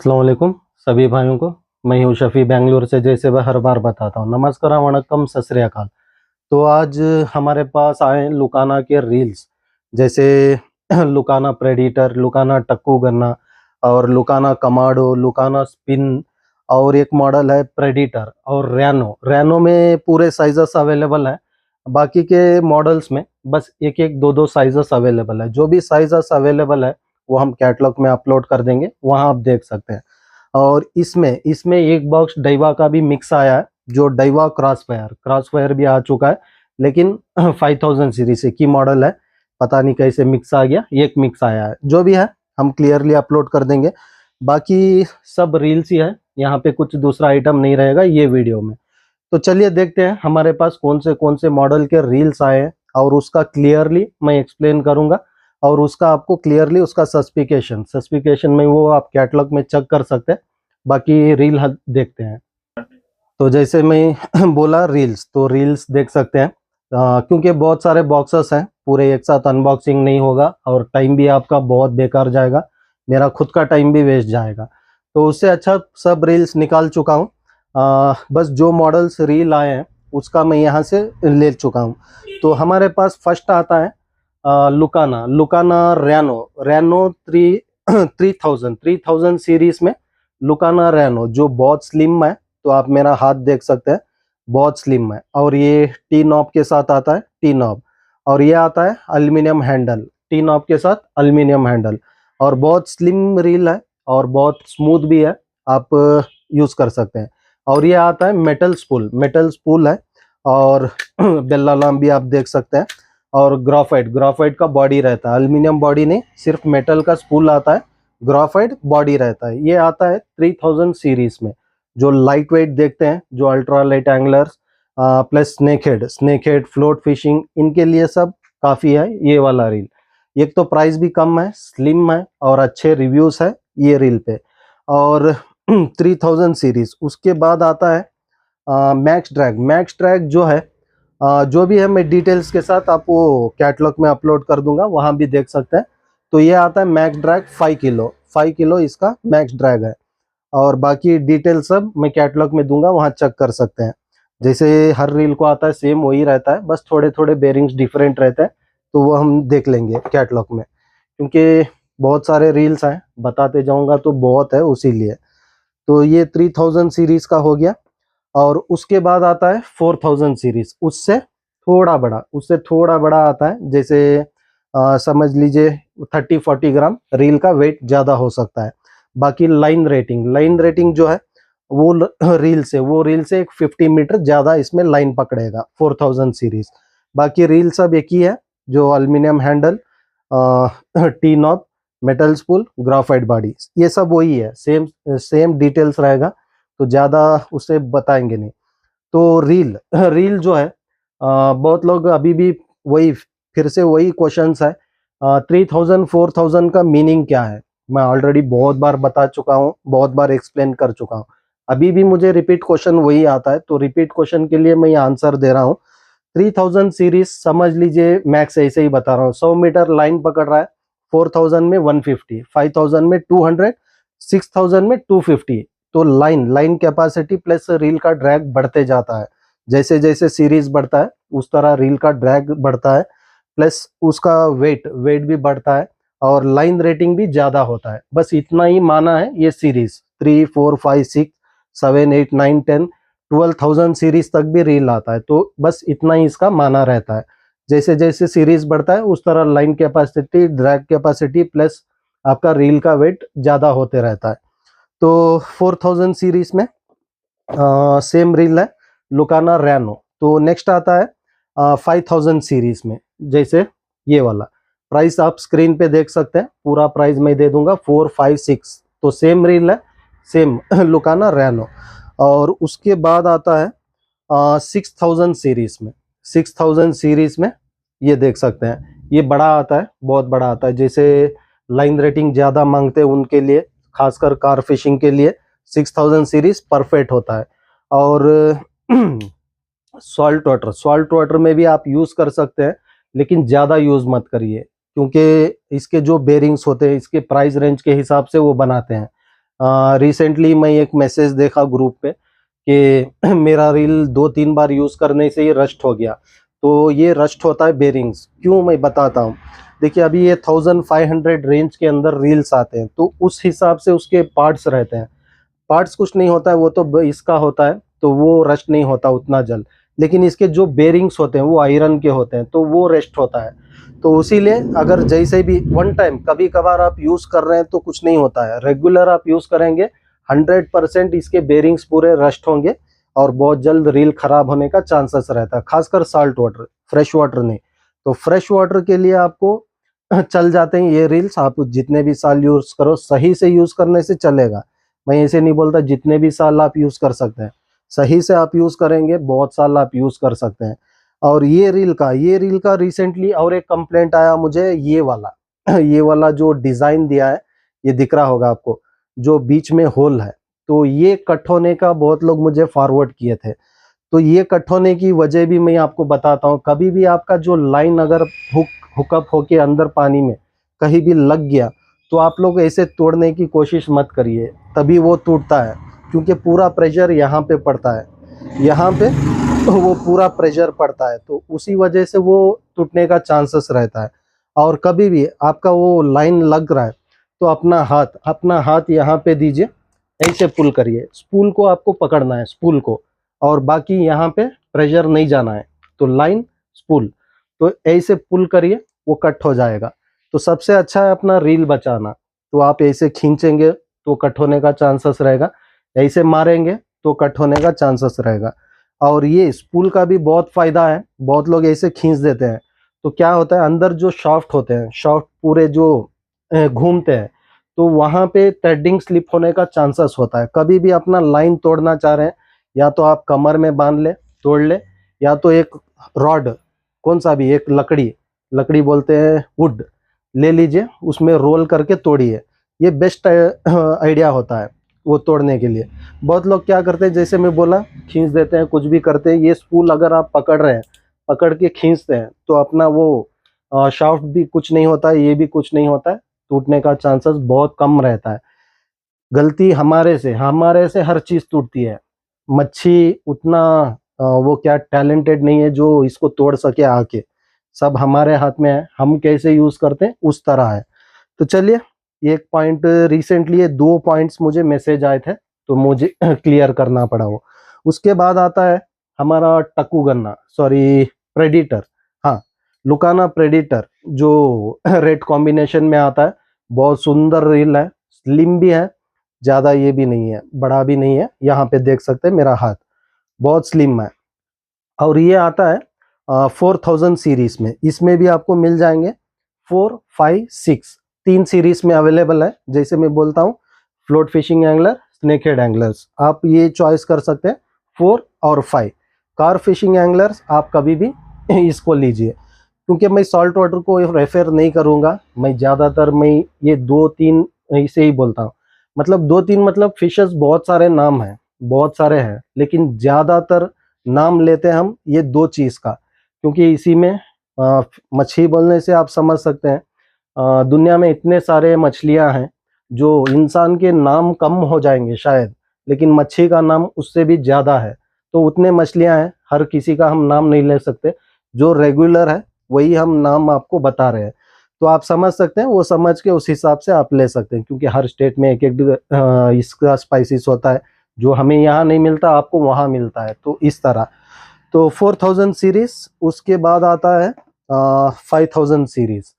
अस्सलाम वालेकुम सभी भाइयों को। मैं हूं शफी बेंगलुरु से, जैसे मैं हर बार बताता हूं। नमस्कार, वणक्कम, सत श्री अकाल। तो आज हमारे पास आए लुकाना के रील्स, जैसे लुकाना प्रेडिटर, लुकाना टक्कू गन्ना और लुकाना कमाडो, लुकाना स्पिन, और एक मॉडल है प्रेडिटर और रैनो। रैनो में पूरे साइजेस अवेलेबल है, बाकी के मॉडल्स में बस एक एक दो दो साइजेस अवेलेबल है। जो भी साइजेस अवेलेबल है वो हम कैटलॉग में अपलोड कर देंगे, वहां आप देख सकते हैं। और इसमें इसमें एक बॉक्स डाइवा का भी मिक्स आया है, जो डाइवा क्रॉसफायर भी आ चुका है, लेकिन 5000 सीरीज की मॉडल है। पता नहीं कैसे मिक्स आ गया, एक मिक्स आया है। जो भी है हम क्लियरली अपलोड कर देंगे। बाकी सब रील्स ही है, यहाँ पे कुछ दूसरा आइटम नहीं रहेगा ये वीडियो में। तो चलिए देखते हैं हमारे पास कौन से मॉडल के रील्स आए हैं, और उसका क्लियरली मैं एक्सप्लेन करूंगा। और उसका आपको क्लियरली उसका सस्पिकेशन में वो आप कैटलॉग में चेक कर सकते हैं। बाकी रील देखते हैं। तो जैसे मैं बोला रील्स, तो रील्स देख सकते हैं। क्योंकि बहुत सारे बॉक्सेस हैं, पूरे एक साथ अनबॉक्सिंग नहीं होगा और टाइम भी आपका बहुत बेकार जाएगा, मेरा खुद का टाइम भी वेस्ट जाएगा। तो उससे अच्छा सब रील्स निकाल चुका हूँ। बस जो मॉडल्स रील आए हैं उसका मैं यहाँ से ले चुका हूँ। तो हमारे पास फर्स्ट आता है लुकाना रैनो 3000 सीरीज में लुकाना रैनो, जो बहुत स्लिम है। तो आप मेरा हाथ देख सकते हैं, बहुत स्लिम है। और ये टी नॉब के साथ आता है, टी नॉब। और ये आता है एल्यूमिनियम हैंडल, टी नॉब के साथ एल्यूमिनियम हैंडल। और बहुत स्लिम रील है और बहुत स्मूथ भी है, आप यूज कर सकते हैं। और ये आता है मेटल स्पूल है। और बेल्ला लाम भी आप देख सकते हैं। और ग्राफाइट का बॉडी रहता है, एल्यूमिनियम बॉडी नहीं, सिर्फ मेटल का स्पूल आता है, ग्राफाइट बॉडी रहता है। ये आता है 3000 सीरीज में। जो लाइट वेट देखते हैं, जो ultra light anglers plus snake head float fishing, इनके लिए सब काफी है ये वाला रील। एक तो प्राइस भी कम है, स्लिम है और अच्छे रिव्यूज है ये रील पे। और 3000 सीरीज। उसके बाद आता है मैक्स ड्रैग जो है, जो भी है मैं डिटेल्स के साथ आपको कैटलॉग में अपलोड कर दूंगा, वहां भी देख सकते हैं। तो ये आता है मैक्स ड्रैग 5 किलो इसका मैक्स ड्रैग है। और बाकी डिटेल सब मैं कैटलॉग में दूंगा, वहां चेक कर सकते हैं। जैसे हर रील को आता है सेम वही रहता है, बस थोड़े थोड़े बेरिंग्स डिफरेंट रहते हैं, तो वो हम देख लेंगे कैटलॉग में। क्योंकि बहुत सारे रील्स हैं, बताते जाऊंगा तो बहुत है, उसीलिए। तो ये 3000 सीरीज का हो गया। और उसके बाद आता है 4000 सीरीज, उससे थोड़ा बड़ा आता है। जैसे समझ लीजिए 30-40 ग्राम रील का वेट ज्यादा हो सकता है। बाकी लाइन रेटिंग जो है वो रील से एक 50 मीटर ज्यादा इसमें लाइन पकड़ेगा 4000 सीरीज। बाकी रील सब एक ही है, जो aluminium handle, T knob, metal spool, graphite body, ये सब वही है, सेम डिटेल्स रहेगा, तो ज्यादा उसे बताएंगे नहीं। तो रील जो है, बहुत लोग अभी भी वही, फिर से वही क्वेश्चंस है, 3000 4000 का मीनिंग क्या है। मैं ऑलरेडी बहुत बार बता चुका हूँ, बहुत बार एक्सप्लेन कर चुका हूँ। अभी भी मुझे रिपीट क्वेश्चन वही आता है, तो रिपीट क्वेश्चन के लिए मैं आंसर दे रहा हूँ। 3000 सीरीज समझ लीजिए, मैक्स ऐसे ही बता रहा हूँ, 100 मीटर लाइन पकड़ रहा है, 4000 में 150, 5000 में 200, 6000 में 250। तो लाइन कैपेसिटी प्लस रील का ड्रैग बढ़ते जाता है। जैसे जैसे सीरीज बढ़ता है उस तरह रील का ड्रैग बढ़ता है, प्लस उसका वेट भी बढ़ता है और लाइन रेटिंग भी ज्यादा होता है। बस इतना ही माना है ये सीरीज 3, 4, 5, 6, 7, 8, 9, 10, 12,000 सीरीज तक भी रील आता है। तो बस इतना ही इसका माना रहता है। जैसे जैसे सीरीज बढ़ता है उस तरह line capacity, drag capacity plus आपका रील का वेट ज्यादा होते रहता है। तो 4000 सीरीज में सेम रील है लुकाना रैनो। तो नेक्स्ट आता है 5000 सीरीज में, जैसे ये वाला। प्राइस आप स्क्रीन पे देख सकते हैं, पूरा प्राइस मैं दे दूंगा 456। तो सेम रील है, सेम लुकाना रैनो। और उसके बाद आता है 6000 सीरीज में। 6000 सीरीज में ये देख सकते हैं, ये बड़ा आता है, बहुत बड़ा आता है। जैसे लाइन रेटिंग ज्यादा मांगते हैं उनके लिए, खासकर कार फिशिंग के लिए 6000 सीरीज परफेक्ट होता है। और सॉल्ट वाटर में भी आप यूज कर सकते हैं, लेकिन ज्यादा यूज मत करिए, क्योंकि इसके जो बेरिंग्स होते हैं इसके प्राइस रेंज के हिसाब से वो बनाते हैं। रिसेंटली मैं एक मैसेज देखा ग्रुप पे कि मेरा रील 2-3 बार यूज करने से ये रस्ट हो गया। तो ये रस्ट होता है बेरिंग्स, क्यों मैं बताता हूँ। देखिए अभी ये 1500 रेंज के अंदर रील्स आते हैं, तो उस हिसाब से उसके पार्ट्स रहते हैं। पार्ट्स कुछ नहीं होता है, वो तो इसका होता है, तो वो रस्ट नहीं होता उतना जल्द। लेकिन इसके जो बेरिंग्स होते हैं वो आयरन के होते हैं, तो वो रेस्ट होता है। तो उसीलिए अगर जैसे भी वन टाइम कभी कभार आप यूज कर रहे हैं तो कुछ नहीं होता है, रेगुलर आप यूज करेंगे 100% इसके बेरिंग्स पूरे रस्ट होंगे और बहुत जल्द रील खराब होने का चांसेस रहता है, खासकर साल्ट वाटर, फ्रेश वाटर नहीं। तो फ्रेश वाटर के लिए आपको चल जाते हैं ये रील्स। आप जितने भी साल यूज करो, सही से यूज करने से चलेगा। मैं ऐसे नहीं बोलता जितने भी साल आप यूज कर सकते हैं, सही से आप यूज करेंगे बहुत साल आप यूज कर सकते हैं। और ये रील का रिसेंटली और एक कंप्लेंट आया मुझे, ये वाला ये वाला जो डिजाइन दिया है, ये दिख रहा होगा आपको, जो बीच में होल है। तो ये कट होने का बहुत लोग मुझे फॉरवर्ड किए थे। तो ये कट होने की वजह भी मैं आपको बताता हूँ। कभी भी आपका जो लाइन अगर हुकअप होके अंदर पानी में कहीं भी लग गया, तो आप लोग ऐसे तोड़ने की कोशिश मत करिए, तभी वो टूटता है। क्योंकि पूरा प्रेशर यहाँ पे पड़ता है, यहाँ पे वो पूरा प्रेशर पड़ता है, तो उसी वजह से वो टूटने का चांसेस रहता है। और कभी भी आपका वो लाइन लग रहा है तो अपना हाथ यहाँ पे दीजिए, ऐसे पुल करिए, स्पूल को आपको पकड़ना है, स्पूल को, और बाकी यहाँ पे प्रेशर नहीं जाना है। तो लाइन, स्पूल, तो ऐसे पुल करिए, वो कट हो जाएगा। तो सबसे अच्छा है अपना रील बचाना। तो आप ऐसे खींचेंगे तो कट होने का चांसेस रहेगा, ऐसे मारेंगे तो कट होने का चांसेस रहेगा। और ये स्पूल का भी बहुत फायदा है, बहुत लोग ऐसे खींच देते हैं तो क्या होता है, अंदर जो शाफ्ट होते हैं, शाफ्ट पूरे जो घूमते हैं, तो वहां पे थ्रेडिंग स्लिप होने का चांसेस होता है। कभी भी अपना लाइन तोड़ना चाह रहे हैं, या तो आप कमर में बांध ले, तोड़ ले, या तो एक रॉड, कौन सा भी, एक लकड़ी बोलते हैं, वुड ले लीजिए, उसमें रोल करके तोड़िए। ये बेस्ट आइडिया होता है वो तोड़ने के लिए। बहुत लोग क्या करते हैं, जैसे मैं बोला, खींच देते हैं, कुछ भी करते हैं। ये स्पूल अगर आप पकड़ रहे हैं, पकड़ के खींचते हैं, तो अपना वो शाफ्ट भी कुछ नहीं होता है, ये भी कुछ नहीं होता है, टूटने का चांसेस बहुत कम रहता है। गलती हमारे से हर चीज टूटती है। मच्छी उतना वो क्या टैलेंटेड नहीं है जो इसको तोड़ सके आके, सब हमारे हाथ में है, हम कैसे यूज करते हैं उस तरह है। तो चलिए, एक पॉइंट रिसेंटली, ये 2 पॉइंट्स मुझे मैसेज आए थे तो मुझे क्लियर करना पड़ा वो। उसके बाद आता है हमारा टकुगन्ना, सॉरी, प्रेडिटर। हाँ, लुकाना प्रेडिटर, जो रेड कॉम्बिनेशन में आता है। बहुत सुंदर रील है, स्लिम भी है, ज्यादा ये भी नहीं है, बड़ा भी नहीं है। यहाँ पे देख सकते हैं मेरा हाथ, बहुत स्लिम है। और ये आता है 4000 सीरीज में। इसमें भी आपको मिल जाएंगे 4, 5, 6, 3 सीरीज में अवेलेबल है। जैसे मैं बोलता हूँ, float fishing angler, snake head anglers, आप ये चॉइस कर सकते हैं 4 और 5। कार फिशिंग एंगलर्स आप कभी भी इसको लीजिए, क्योंकि मैं सॉल्ट वाटर को रेफर नहीं करूंगा। मैं ज़्यादातर मैं ये 2-3 ऐसे ही बोलता हूँ। मतलब 2-3 मतलब फिशेस बहुत सारे नाम हैं, बहुत सारे हैं, लेकिन ज़्यादातर नाम लेते हैं हम ये 2 चीज़ का, क्योंकि इसी में मछली बोलने से आप समझ सकते हैं, दुनिया में इतने सारे मछलियां हैं जो इंसान के नाम कम हो जाएंगे शायद, लेकिन मच्छी का नाम उससे भी ज़्यादा है। तो उतने मछलियां हैं, हर किसी का हम नाम नहीं ले सकते। जो रेगुलर है वही हम नाम आपको बता रहे हैं। तो आप समझ सकते हैं, वो समझ के उस हिसाब से आप ले सकते हैं, क्योंकि हर स्टेट में एक एक इसका स्पाइसेस होता है। जो हमें यहाँ नहीं मिलता आपको वहाँ मिलता है, तो इस तरह। तो 4000 सीरीज, उसके बाद आता है 5000 सीरीज।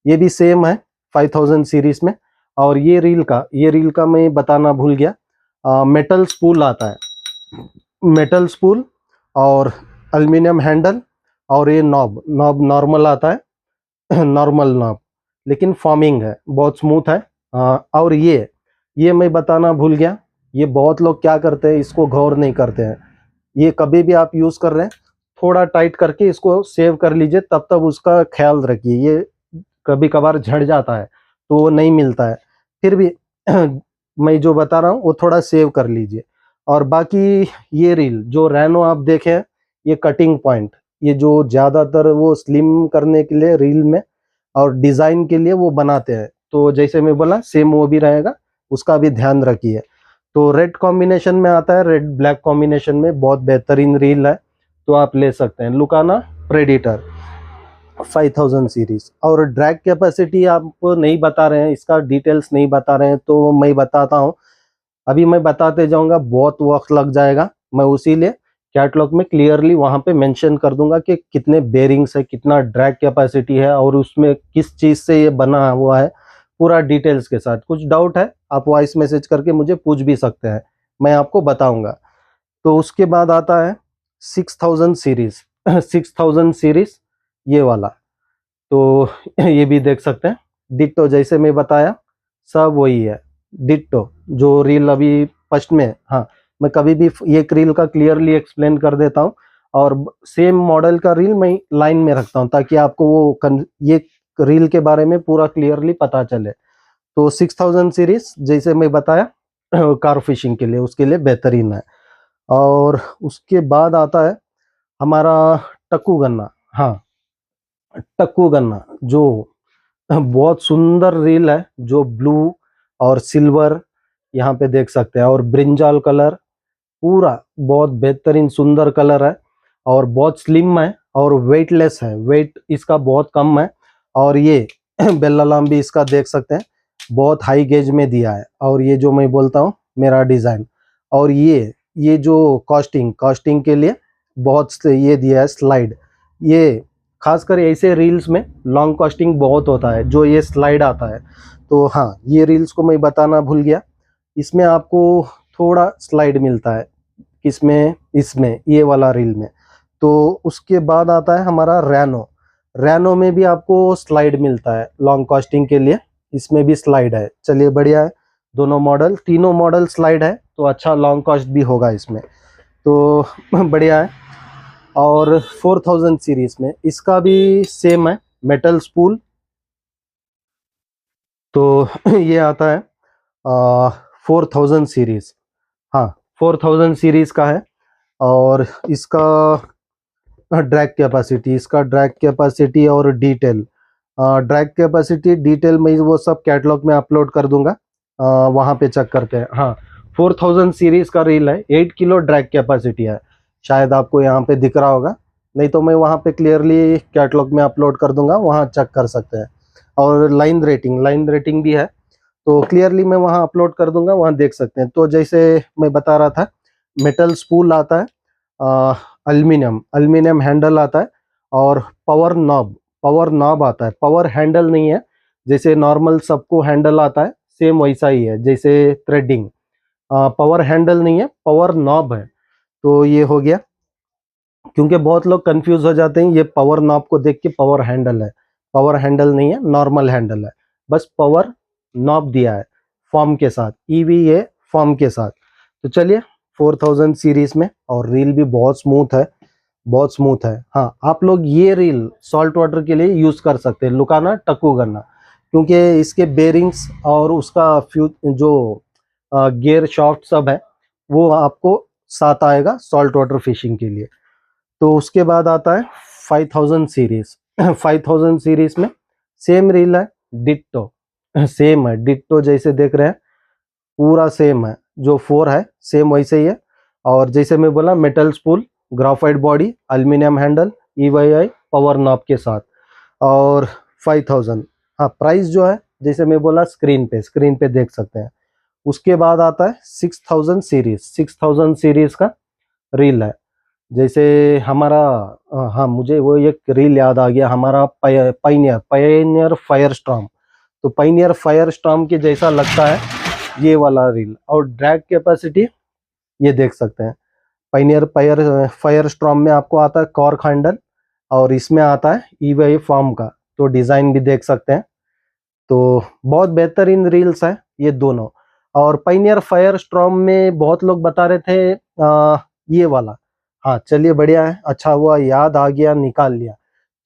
ये भी सेम है 5000 सीरीज में। और ये रील का मैं बताना भूल गया। मेटल स्पूल आता है, मेटल स्पूल और एल्युमिनियम हैंडल, और ये नॉब नॉब नॉर्मल आता है नॉर्मल नॉब, लेकिन फॉर्मिंग है, बहुत स्मूथ है। और ये मैं बताना भूल गया। ये बहुत लोग क्या करते हैं, इसको गौर नहीं करते हैं। ये कभी भी आप यूज कर रहे हैं, थोड़ा टाइट करके इसको सेव कर लीजिए, तब तक उसका ख्याल रखिए। ये कभी कभार झड़ जाता है तो वो नहीं मिलता है, फिर भी मैं जो बता रहा हूँ वो थोड़ा सेव कर लीजिए। और बाकी ये रील जो रैनो आप देखे हैं, ये कटिंग पॉइंट, ये जो ज़्यादातर वो स्लिम करने के लिए रील में और डिज़ाइन के लिए वो बनाते हैं। तो जैसे मैं बोला सेम वो भी रहेगा, उसका भी ध्यान रखिए। तो रेड कॉम्बिनेशन में आता है, रेड ब्लैक कॉम्बिनेशन में बहुत बेहतरीन रील है, तो आप ले सकते हैं। लुकाना प्रेडिटर 5000 सीरीज। और ड्रैग कैपेसिटी आप नहीं बता रहे हैं, इसका डिटेल्स नहीं बता रहे हैं, तो मैं बताता हूँ। अभी मैं बताते जाऊंगा, बहुत वक्त लग जाएगा। मैं उसीलिए कैटलॉग में क्लियरली वहां पे मेंशन कर दूंगा कि कितने बेरिंग्स है, कितना ड्रैग कैपेसिटी है, और उसमें किस चीज से ये बना हुआ है, पूरा डिटेल्स के साथ। कुछ डाउट है आप वॉइस मैसेज करके मुझे पूछ भी सकते हैं, मैं आपको बताऊंगा। तो उसके बाद आता है 6000 सीरीज 6000 सीरीज, ये वाला। तो ये भी देख सकते हैं, डिट्टो जैसे मैं बताया सब वही है, डिट्टो जो रील अभी फर्स्ट में है। हाँ, मैं कभी भी एक रील का क्लियरली एक्सप्लेन कर देता हूँ, और सेम मॉडल का रील मैं लाइन में रखता हूँ, ताकि आपको ये रील के बारे में पूरा क्लियरली पता चले। तो 6000 सीरीज जैसे मैं बताया कार फिशिंग के लिए, उसके लिए बेहतरीन है। और उसके बाद आता है हमारा टक्कू गन्ना। हाँ, टक्कू गन्ना जो बहुत सुंदर रील है, जो ब्लू और सिल्वर यहाँ पे देख सकते हैं, और ब्रिंजाल कलर, पूरा बहुत बेहतरीन सुंदर कलर है, और बहुत स्लिम है, और वेटलेस है, वेट इसका बहुत कम है। और ये बेल्ला लाम भी इसका देख सकते हैं, बहुत हाई गेज में दिया है। और ये जो मैं बोलता हूँ मेरा डिज़ाइन, और ये जो कॉस्टिंग कॉस्टिंग के लिए बहुत ये दिया है स्लाइड। ये खासकर ऐसे रील्स में लॉन्ग कॉस्टिंग बहुत होता है, जो ये स्लाइड आता है। तो हाँ, ये रील्स को मैं बताना भूल गया, इसमें आपको थोड़ा स्लाइड मिलता है, किसमें, इसमें ये वाला रील में। तो उसके बाद आता है हमारा रैनो। रैनो में भी आपको स्लाइड मिलता है लॉन्ग कॉस्टिंग के लिए, इसमें भी स्लाइड है। चलिए बढ़िया है, दोनों मॉडल, तीनों मॉडल स्लाइड है, तो अच्छा लॉन्ग कॉस्ट भी होगा इसमें, तो बढ़िया है। और 4000 सीरीज में इसका भी सेम है, मेटल स्पूल। तो ये आता है 4000 सीरीज। हाँ, 4000 सीरीज का है। और इसका ड्रैग कैपेसिटी और डिटेल, ड्रैग कैपेसिटी डिटेल में वो सब कैटलॉग में अपलोड कर दूंगा, वहाँ पे चेक करते हैं। हाँ, 4000 सीरीज का रील है, 8 किलो ड्रैग कैपेसिटी है, शायद आपको यहाँ पे दिख रहा होगा, नहीं तो मैं वहाँ पे क्लियरली कैटलॉग में अपलोड कर दूंगा, वहाँ चेक कर सकते हैं। और लाइन रेटिंग भी है, तो क्लियरली मैं वहाँ अपलोड कर दूंगा, वहाँ देख सकते हैं। तो जैसे मैं बता रहा था, मेटल स्पूल आता है, एल्युमिनियम हैंडल आता है, और पावर नॉब आता है। पावर हैंडल नहीं है, जैसे नॉर्मल सबको हैंडल आता है सेम वैसा ही है, जैसे थ्रेडिंग। पावर हैंडल नहीं है, पावर नॉब है। तो ये हो गया, क्योंकि बहुत लोग कंफ्यूज हो जाते हैं, ये पावर नॉब को देख के पावर हैंडल है। पावर हैंडल नहीं है, नॉर्मल हैंडल है, बस पावर नॉब दिया है फॉर्म के साथ, ईवीए फॉर्म के साथ। तो चलिए 4000 सीरीज में, और रील भी बहुत स्मूथ है, बहुत स्मूथ है। हाँ, आप लोग ये रील सॉल्ट वाटर के लिए यूज कर सकते हैं, लुकाना टक्कू गन्ना, क्योंकि इसके बेरिंग्स और उसका जो गियर शाफ्ट सब है, वो आपको साथ आएगा सॉल्ट वाटर फिशिंग के लिए। तो उसके बाद आता है 5000 सीरीज 5000 सीरीज में सेम रील है, डिट्टो सेम है, डिट्टो जैसे देख रहे हैं पूरा सेम है, जो 4 है सेम वैसे ही है। और जैसे मैं बोला metal spool, graphite body, aluminium handle, EYI power knob के साथ, और 5000। हाँ प्राइस जो है जैसे मैं बोला स्क्रीन पे देख सकते हैं। उसके बाद आता है 6000 सीरीज, 6000 सीरीज का रील है। जैसे हमारा हाँ मुझे वो एक रील याद आ गया, हमारा पायनियर फायर स्टॉर्म। तो पायनियर फायर स्टॉर्म के जैसा लगता है ये वाला रील। और ड्रैग कैपेसिटी ये देख सकते हैं, पायनियर फायर स्टॉर्म में आपको आता है कॉर्क हैंडल, और इसमें आता है EYI फॉर्म का। तो डिज़ाइन भी देख सकते हैं। तो बहुत बेहतरीन रील्स है ये दोनों। और पायनियर फायर स्टॉर्म में बहुत लोग बता रहे थे ये वाला। हाँ चलिए बढ़िया है, अच्छा हुआ याद आ गया, निकाल लिया।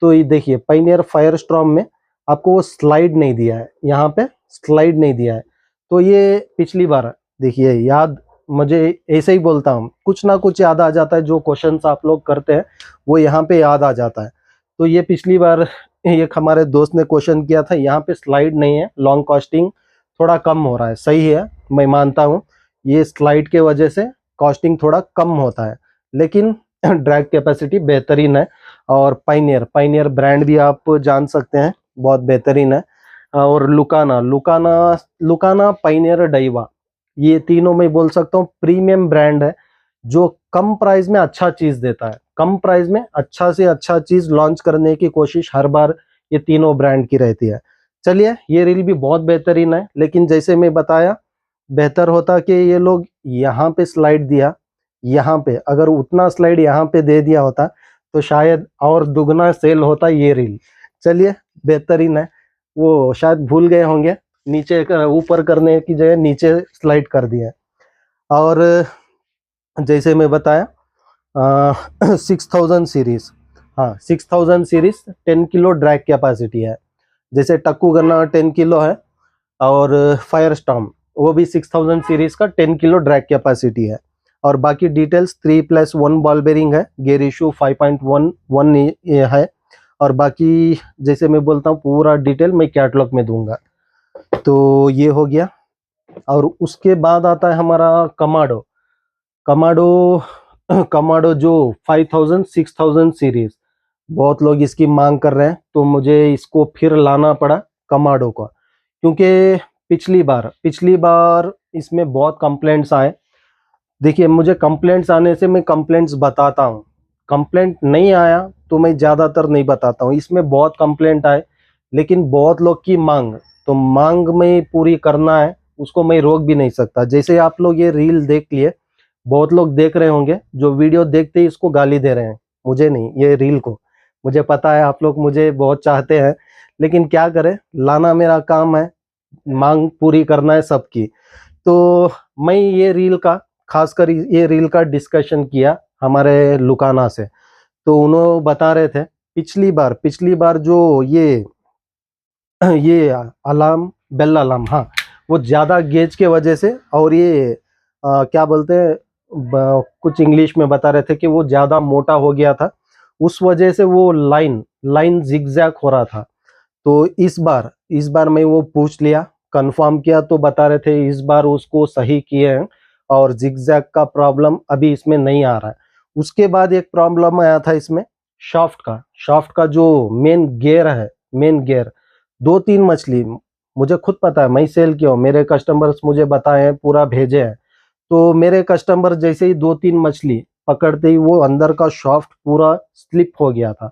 तो ये देखिए पायनियर फायर स्टॉर्म में आपको वो स्लाइड नहीं दिया है, यहाँ पे स्लाइड नहीं दिया है। तो ये पिछली बार देखिए याद, मुझे ऐसे ही बोलता हूँ, कुछ ना कुछ याद आ जाता है, जो क्वेश्चंस आप लोग करते हैं वो यहाँ पे याद आ जाता है। तो ये पिछली बार एक हमारे दोस्त ने क्वेश्चन किया था, यहाँ पे स्लाइड नहीं है, लॉन्ग कॉस्टिंग थोड़ा कम हो रहा है। सही है, मैं मानता हूँ ये स्लाइड के वजह से कॉस्टिंग थोड़ा कम होता है, लेकिन ड्रैग कैपेसिटी बेहतरीन है। और पायनियर ब्रांड भी आप जान सकते हैं, बहुत बेहतरीन है। और लुकाना पायनियर डाइवा, ये तीनों मैं बोल सकता हूँ प्रीमियम ब्रांड है, जो कम प्राइस में अच्छा चीज देता है। कम प्राइस में अच्छा से अच्छा चीज लॉन्च करने की कोशिश हर बार ये तीनों ब्रांड की रहती है। चलिए ये रील भी बहुत बेहतरीन है, लेकिन जैसे मैं बताया बेहतर होता कि ये लोग यहाँ पे स्लाइड दिया, यहाँ पे अगर उतना स्लाइड यहाँ पे दे दिया होता तो शायद और दुगना सेल होता ये रील। चलिए बेहतरीन है, वो शायद भूल गए होंगे, नीचे ऊपर करने की जगह नीचे स्लाइड कर दिया। और जैसे मैं बताया 6000 सीरीज, हाँ 6000 सीरीज 10 किलो ड्रैग कैपेसिटी है। जैसे टक्कू गन्ना 10 किलो है, और फायर स्टॉर्म वो भी 6000 सीरीज का 10 किलो ड्रैग कैपेसिटी है। और बाकी डिटेल्स 3+1 बॉल बेरिंग है, गेयर इशू 5.11 है। और बाकी जैसे मैं बोलता हूँ पूरा डिटेल मैं कैटलॉग में दूंगा। तो ये हो गया। और उसके बाद आता है हमारा कमाडो। कमाडो कमाडो जो 5000 6000 सीरीज, बहुत लोग इसकी मांग कर रहे हैं, तो मुझे इसको फिर लाना पड़ा कमाडो का, क्योंकि पिछली बार इसमें बहुत कंप्लेंट्स आए। देखिए मुझे कंप्लेंट्स आने से मैं कंप्लेंट्स बताता हूँ, कंप्लेंट नहीं आया तो मैं ज़्यादातर नहीं बताता हूँ। इसमें बहुत कंप्लेंट आए, लेकिन बहुत लोग की मांग, तो मांग में पूरी करना है, उसको मैं रोक भी नहीं सकता। जैसे आप लोग ये रील देख लिए, बहुत लोग देख रहे होंगे जो वीडियो देखते ही इसको गाली दे रहे हैं, मुझे नहीं, ये रील को। मुझे पता है आप लोग मुझे बहुत चाहते हैं, लेकिन क्या करें, लाना मेरा काम है, मांग पूरी करना है सबकी। तो मैं ये रील का, खासकर ये रील का डिस्कशन किया हमारे लुकाना से। तो उन्होंने बता रहे थे पिछली बार जो ये अलार्म, बेल अलार्म, हाँ वो ज़्यादा गेज के वजह से, और ये क्या बोलते हैं, कुछ इंग्लिश में बता रहे थे कि वो ज़्यादा मोटा हो गया था, उस वजह से वो लाइन जिगजैग हो रहा था। तो इस बार मैं वो पूछ लिया, कंफर्म किया, तो बता रहे थे इस बार उसको सही किए हैं, और जिगजैग का प्रॉब्लम अभी इसमें नहीं आ रहा है। उसके बाद एक प्रॉब्लम आया था इसमें शाफ्ट का जो मेन गियर 2-3 मछली, मुझे खुद पता है, मैं सेल किया हूँ, मेरे कस्टमर्स मुझे बताए हैं, पूरा भेजे हैं। तो मेरे कस्टमर जैसे ही 2-3 मछली पकड़ते ही वो अंदर का शाफ्ट पूरा स्लिप हो गया था,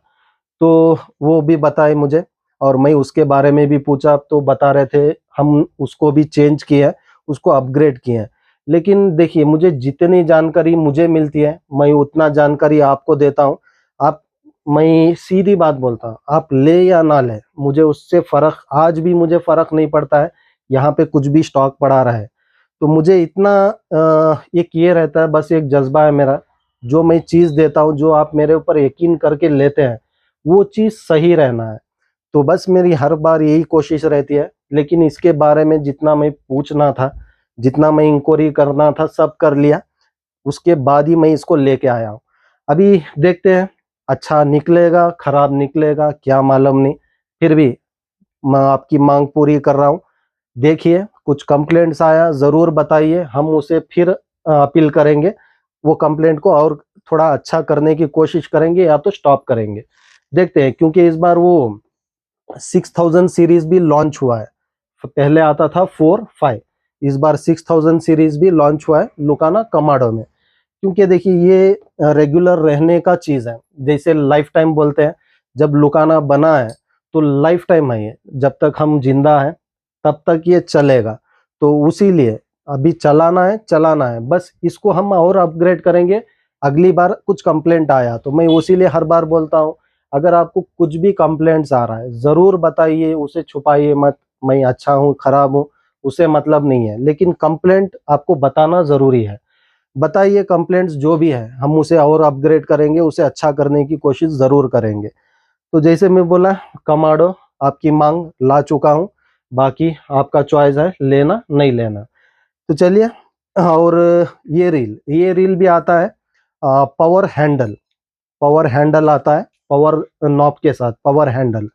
तो वो भी बताए मुझे। और मैं उसके बारे में भी पूछा, तो बता रहे थे हम उसको भी चेंज किए हैं, उसको अपग्रेड किए हैं। लेकिन देखिए मुझे जितनी जानकारी मुझे मिलती है मैं उतना जानकारी आपको देता हूँ। आप, मैं सीधी बात बोलता हूँ, आप ले या ना ले, मुझे उससे फर्क, आज भी मुझे फर्क नहीं पड़ता है यहाँ पे कुछ भी स्टॉक पड़ा रहा है। तो मुझे इतना एक ये रहता है, बस एक जज्बा है मेरा, जो मैं चीज़ देता हूँ, जो आप मेरे ऊपर यकीन करके लेते हैं, वो चीज़ सही रहना है। तो बस मेरी हर बार यही कोशिश रहती है। लेकिन इसके बारे में जितना मैं पूछना था, जितना मैं इंक्वायरी करना था, सब कर लिया, उसके बाद ही मैं इसको लेके आया हूँ। अभी देखते हैं अच्छा निकलेगा खराब निकलेगा क्या मालूम नहीं, फिर भी मैं आपकी मांग पूरी कर रहा हूँ। देखिए कुछ कंप्लेंट्स आया ज़रूर बताइए, हम उसे फिर अपील करेंगे, वो कंप्लेंट को और थोड़ा अच्छा करने की कोशिश करेंगे या तो स्टॉप करेंगे। देखते हैं, क्योंकि इस बार वो 6000 सीरीज भी लॉन्च हुआ है। पहले आता था 4, 5, इस बार 6000 सीरीज भी लॉन्च हुआ है लुकाना कमाडो में। क्योंकि देखिए ये रेगुलर रहने का चीज़ है, जैसे लाइफ टाइम बोलते हैं। जब लुकाना बना है तो लाइफ टाइम है ये, जब तक हम जिंदा हैं तब तक ये चलेगा। तो उसी लिए अभी चलाना है, बस इसको हम और अपग्रेड करेंगे। अगली बार कुछ कंप्लेंट आया तो मैं उसी लिए हर बार बोलता हूँ, अगर आपको कुछ भी कंप्लेंट्स आ रहा है ज़रूर बताइए, उसे छुपाइए मत। मैं अच्छा हूँ खराब हूँ उसे मतलब नहीं है, लेकिन कंप्लेंट आपको बताना ज़रूरी है। बताइए कंप्लेंट्स जो भी है, हम उसे और अपग्रेड करेंगे, उसे अच्छा करने की कोशिश ज़रूर करेंगे। तो जैसे मैं बोला, कमाडो आपकी मांग ला चुका हूँ, बाकी आपका चॉइस है लेना नहीं लेना। तो चलिए, और ये रील भी आता है पावर हैंडल आता है, पावर नॉब के साथ पावर हैंडल।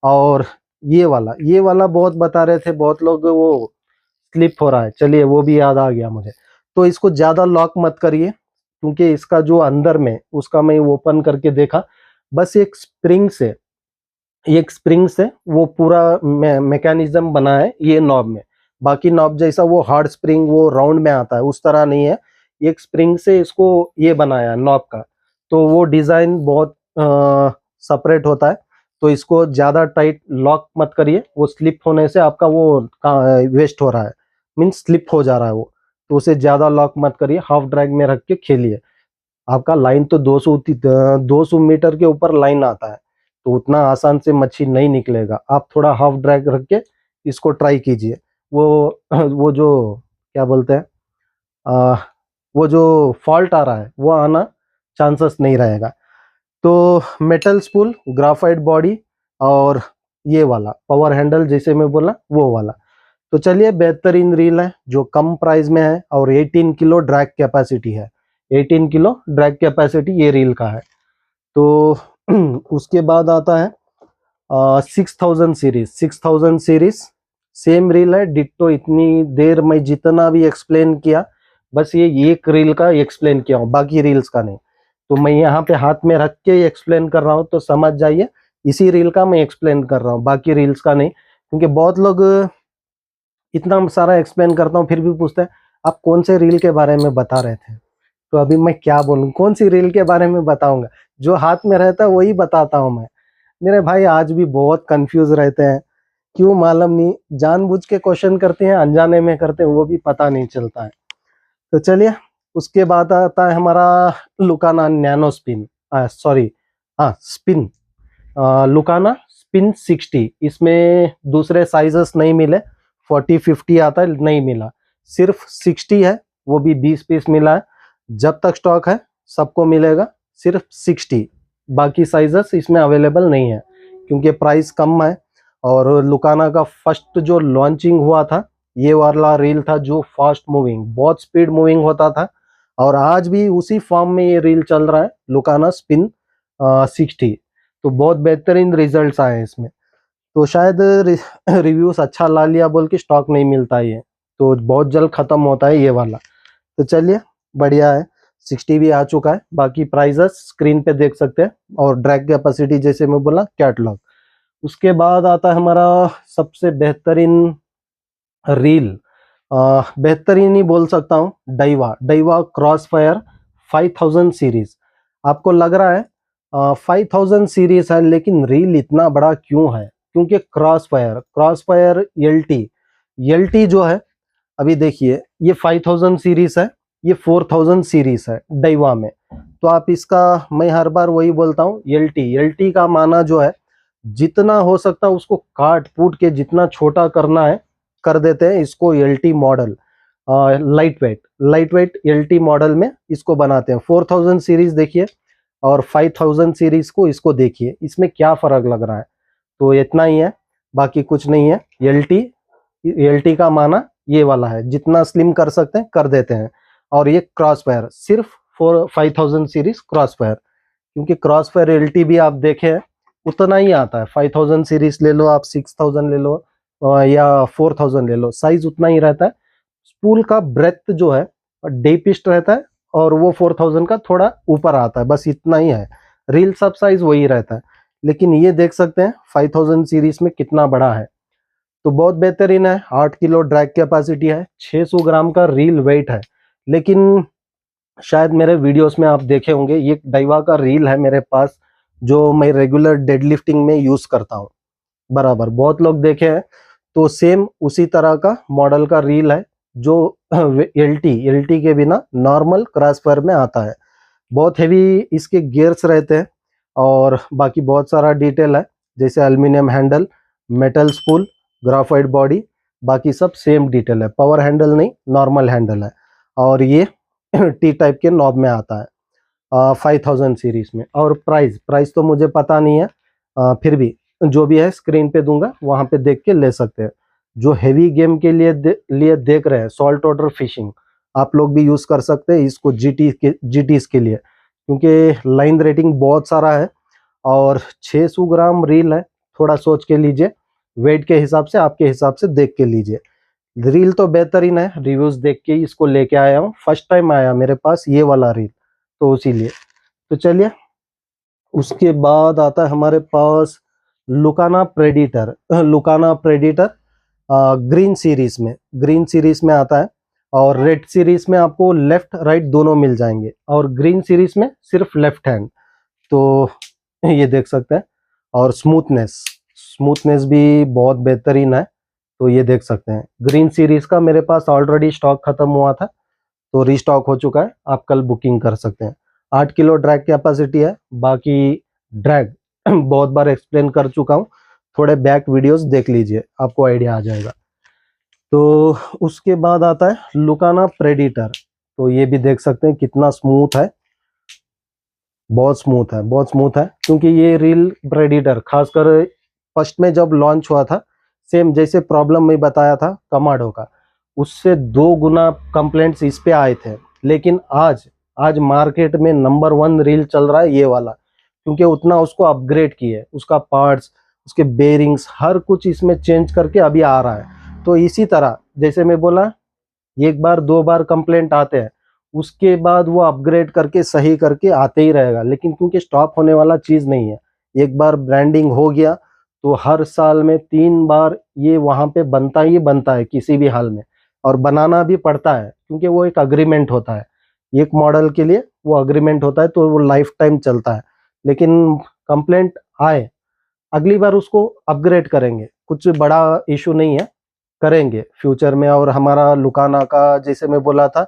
और ये वाला बहुत बता रहे थे बहुत लोग, वो स्लिप हो रहा है। चलिए वो भी याद आ गया मुझे। तो इसको ज़्यादा लॉक मत करिए, क्योंकि इसका जो अंदर में उसका मैं ओपन करके देखा, बस एक स्प्रिंग से वो पूरा मैकेनिज्म बना है ये नॉब में। बाकी नॉब जैसा वो हार्ड स्प्रिंग वो राउंड में आता है उस तरह नहीं है, एक स्प्रिंग से इसको ये बनाया नॉब का। तो वो डिज़ाइन बहुत सेपरेट होता है। तो इसको ज़्यादा टाइट लॉक मत करिए, वो स्लिप होने से आपका वो वेस्ट हो रहा है, मीन्स स्लिप हो जा रहा है वो। तो उसे ज़्यादा लॉक मत करिए, हाफ ड्रैग में रख के खेलिए। आपका लाइन तो 200 मीटर के ऊपर लाइन आता है, तो उतना आसान से मच्छी नहीं निकलेगा। आप थोड़ा हाफ ड्रैग रख के इसको ट्राई कीजिए। वो वो जो क्या बोलते हैं, आ, वो जो फॉल्ट आ रहा है वो आना चांसेस नहीं रहेगा। तो मेटल स्पूल, ग्राफाइट बॉडी, और ये वाला पावर हैंडल जैसे मैं बोला वो वाला। तो चलिए, बेहतरीन रील है जो कम प्राइस में है और 18 किलो ड्रैग कैपेसिटी है। 18 किलो ड्रैग कैपेसिटी ये रील का है। तो उसके बाद आता है 6000 सीरीज सेम रील है डिट्टो। इतनी देर मैं जितना भी एक्सप्लेन किया, बस ये एक रील का एक्सप्लेन किया हूँ, बाकी रील्स का नहीं। तो मैं यहाँ पे हाथ में रख के एक्सप्लेन कर रहा हूँ, तो समझ जाइए इसी रील का मैं एक्सप्लेन कर रहा हूँ, बाकी रील्स का नहीं। क्योंकि बहुत लोग इतना सारा एक्सप्लेन करता हूँ फिर भी पूछते हैं आप कौन से रील के बारे में बता रहे थे। तो अभी मैं क्या बोलूँ, कौन सी रील के बारे में बताऊंगा, जो हाथ में रहता है वही बताता हूँ मैं। मेरे भाई आज भी बहुत कंफ्यूज रहते हैं, क्यों मालूम नहीं, जानबूझ के क्वेश्चन करते हैं अनजाने में करते हैं, वो भी पता नहीं चलता है। तो चलिए, उसके बाद आता है हमारा लुकाना नैनो स्पिन, सॉरी, हाँ स्पिन, लुकाना स्पिन 60। इसमें दूसरे साइजेस नहीं मिले, 40, 50 आता है, नहीं मिला, सिर्फ 60 है, वो भी 20 पीस मिला है। जब तक स्टॉक है सबको मिलेगा सिर्फ 60, बाकी साइजेस इसमें अवेलेबल नहीं है, क्योंकि प्राइस कम है। और लुकाना का फर्स्ट जो लॉन्चिंग हुआ था ये वाला रील था, जो फास्ट मूविंग, बहुत स्पीड मूविंग होता था। और आज भी उसी फॉर्म में ये रील चल रहा है, लुकाना स्पिन 60। तो बहुत बेहतरीन रिजल्ट्स आए हैं इसमें। तो शायद रिव्यूज अच्छा ला लिया बोल के स्टॉक नहीं मिलता है ये, तो बहुत जल्द खत्म होता है ये वाला। तो चलिए, बढ़िया है, 60 भी आ चुका है। बाकी प्राइजेस स्क्रीन पे देख सकते हैं, और ड्रैग कैपेसिटी जैसे मैं बोला कैटलॉग। उसके बाद आता है हमारा सबसे बेहतरीन रील, बेहतरीन ही बोल सकता हूँ, डाइवा क्रॉस फायर 5000 सीरीज। आपको लग रहा है 5000 सीरीज है, लेकिन रील इतना बड़ा क्यों है? क्योंकि क्रॉस फायर एल टी जो है, अभी देखिए ये 5000 सीरीज है, ये 4000 सीरीज है डाइवा में। तो आप इसका, मैं हर बार वही बोलता हूँ, एल टी का माना जो है, जितना हो सकता है उसको काट फूट के जितना छोटा करना है कर देते हैं इसको। L T model, light weight L T model में इसको बनाते हैं। 4000 सीरीज देखिए और 5000 सीरीज को इसको देखिए, इसमें क्या फर्क लग रहा है। तो इतना ही है, बाकी कुछ नहीं है। एल टी का माना ये वाला है, जितना स्लिम कर सकते हैं कर देते हैं। और ये क्रॉस फायर सिर्फ 5000 सीरीज क्रॉस फायर, क्योंकि क्रॉस फायर एल टी भी आप देखें उतना ही आता है। 5000 सीरीज ले लो आप, 6000 ले लो या 4000 ले लो, साइज उतना ही रहता है। स्पूल का ब्रेथ जो है डीपिस्ट रहता है और वो 4000 का थोड़ा ऊपर आता है, बस इतना ही है। रील सब साइज वही रहता है। लेकिन ये देख सकते हैं 5000 सीरीज में कितना बड़ा है, तो बहुत बेहतरीन है। 8 किलो ड्रैग कैपेसिटी है, 600 ग्राम का रील वेट है। लेकिन शायद मेरे वीडियोस में आप देखे होंगे, ये डाइवा का रील है मेरे पास जो मैं रेगुलर डेडलिफ्टिंग में यूज करता हूँ बराबर, बहुत लोग देखे हैं। तो सेम उसी तरह का मॉडल का रील है जो एलटी के बिना नॉर्मल क्रॉसफायर में आता है। बहुत हेवी इसके गियर्स रहते हैं और बाकी बहुत सारा डिटेल है, जैसे aluminium handle, metal spool, graphite body, बाकी सब सेम डिटेल है। पावर हैंडल नहीं, नॉर्मल हैंडल है। और ये टी टाइप के नॉब में आता है 5000 सीरीज में। और प्राइस तो मुझे पता नहीं है, फिर भी जो भी है स्क्रीन पे दूंगा, वहां पे देख के ले सकते हैं। जो हेवी गेम के लिए देख रहे हैं, सॉल्ट वाटर फिशिंग, आप लोग भी यूज कर सकते हैं इसको जीटीस के लिए, क्योंकि लाइन रेटिंग बहुत सारा है और 600 ग्राम रील है। थोड़ा सोच के लीजिए, वेट के हिसाब से, आपके हिसाब से देख के लीजिए। रील तो बेहतरीन है, रिव्यूज देख के इसको लेके आया हूँ, फर्स्ट टाइम आया मेरे पास ये वाला रील, तो इसीलिए। तो चलिए, उसके बाद आता है हमारे पास लुकाना प्रेडिटर। लुकाना प्रेडिटर ग्रीन सीरीज में आता है और रेड सीरीज में आपको लेफ्ट राइट दोनों मिल जाएंगे, और ग्रीन सीरीज में सिर्फ लेफ्ट हैंड। तो ये देख सकते हैं। और स्मूथनेस भी बहुत बेहतरीन है, तो ये देख सकते हैं। ग्रीन सीरीज का मेरे पास ऑलरेडी स्टॉक खत्म हुआ था, तो रीस्टॉक हो चुका है, आप कल बुकिंग कर सकते हैं। 8 किलो ड्रैग कैपेसिटी है। बाकी ड्रैग बहुत बार एक्सप्लेन कर चुका हूँ, थोड़े बैक वीडियोस देख लीजिए, आपको आइडिया आ जाएगा। तो उसके बाद आता है लुकाना प्रेडिटर। तो ये भी देख सकते हैं कितना स्मूथ है, बहुत स्मूथ है, क्योंकि ये रील प्रेडिटर खासकर फर्स्ट में जब लॉन्च हुआ था, सेम जैसे प्रॉब्लम मैं बताया था कमाडो का, उससे 2 गुना कंप्लेंट्स इस पे आए थे। लेकिन आज मार्केट में नंबर 1 रील चल रहा है ये वाला, क्योंकि उतना उसको अपग्रेड किए, उसका पार्ट्स, उसके बेरिंग्स, हर कुछ इसमें चेंज करके अभी आ रहा है। तो इसी तरह जैसे मैं बोला, एक बार 2 बार कंप्लेंट आते हैं, उसके बाद वो अपग्रेड करके सही करके आते ही रहेगा। लेकिन क्योंकि स्टॉप होने वाला चीज नहीं है, एक बार ब्रांडिंग हो गया तो हर साल में 3 बार ये वहां पे बनता है किसी भी हाल में, और बनाना भी पड़ता है, क्योंकि वो एक अग्रीमेंट होता है, एक मॉडल के लिए वो अग्रीमेंट होता है, तो वो लाइफ टाइम चलता है। लेकिन कंप्लेंट आए, अगली बार उसको अपग्रेड करेंगे, कुछ बड़ा इशू नहीं है, करेंगे फ्यूचर में। और हमारा लुकाना का, जैसे मैं बोला था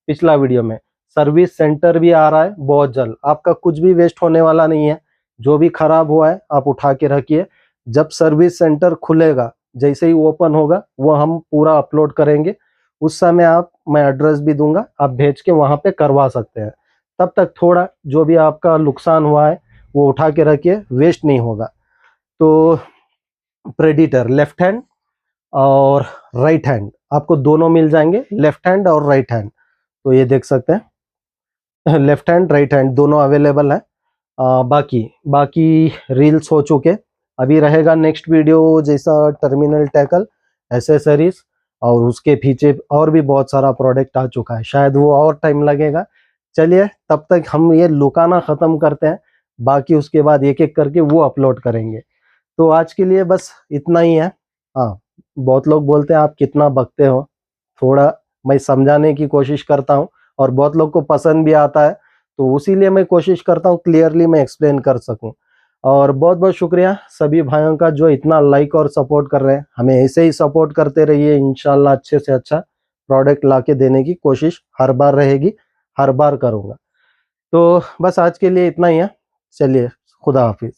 पिछला वीडियो में, सर्विस सेंटर भी आ रहा है बहुत जल्द। आपका कुछ भी वेस्ट होने वाला नहीं है, जो भी खराब हुआ है आप उठा के रखिए। जब सर्विस सेंटर खुलेगा, जैसे ही ओपन होगा, वो हम पूरा अपलोड करेंगे, उस समय मैं एड्रेस भी दूंगा, आप भेज के वहां पे करवा सकते हैं। तब तक थोड़ा जो भी आपका नुकसान हुआ है वो उठा के रखिए, वेस्ट नहीं होगा। तो प्रेडिटर लेफ्ट हैंड और राइट हैंड, आपको दोनों मिल जाएंगे, लेफ्ट हैंड और राइट हैंड। तो ये देख सकते हैं लेफ्ट हैंड राइट हैंड दोनों अवेलेबल है। बाकी रील्स हो चुके, अभी रहेगा नेक्स्ट वीडियो जैसा टर्मिनल टैकल, एसेसरीज, और उसके पीछे और भी बहुत सारा प्रोडक्ट आ चुका है, शायद वो और टाइम लगेगा। चलिए, तब तक हम ये लुकाना खत्म करते हैं, बाकी उसके बाद एक एक करके वो अपलोड करेंगे। तो आज के लिए बस इतना ही है। हाँ, बहुत लोग बोलते हैं आप कितना बकते हो, थोड़ा मैं समझाने की कोशिश करता हूँ, और बहुत लोग को पसंद भी आता है, तो उसीलिए मैं कोशिश करता हूँ क्लियरली मैं एक्सप्लेन कर सकूँ। और बहुत बहुत शुक्रिया सभी भाइयों का जो इतना लाइक और सपोर्ट कर रहे हैं, हमें ऐसे ही सपोर्ट करते रहिए। इंशाल्लाह अच्छे से अच्छा प्रोडक्ट ला के देने की कोशिश हर बार रहेगी, हर बार करूँगा। तो बस आज के लिए इतना ही है, चलिए, खुदा हाफिज।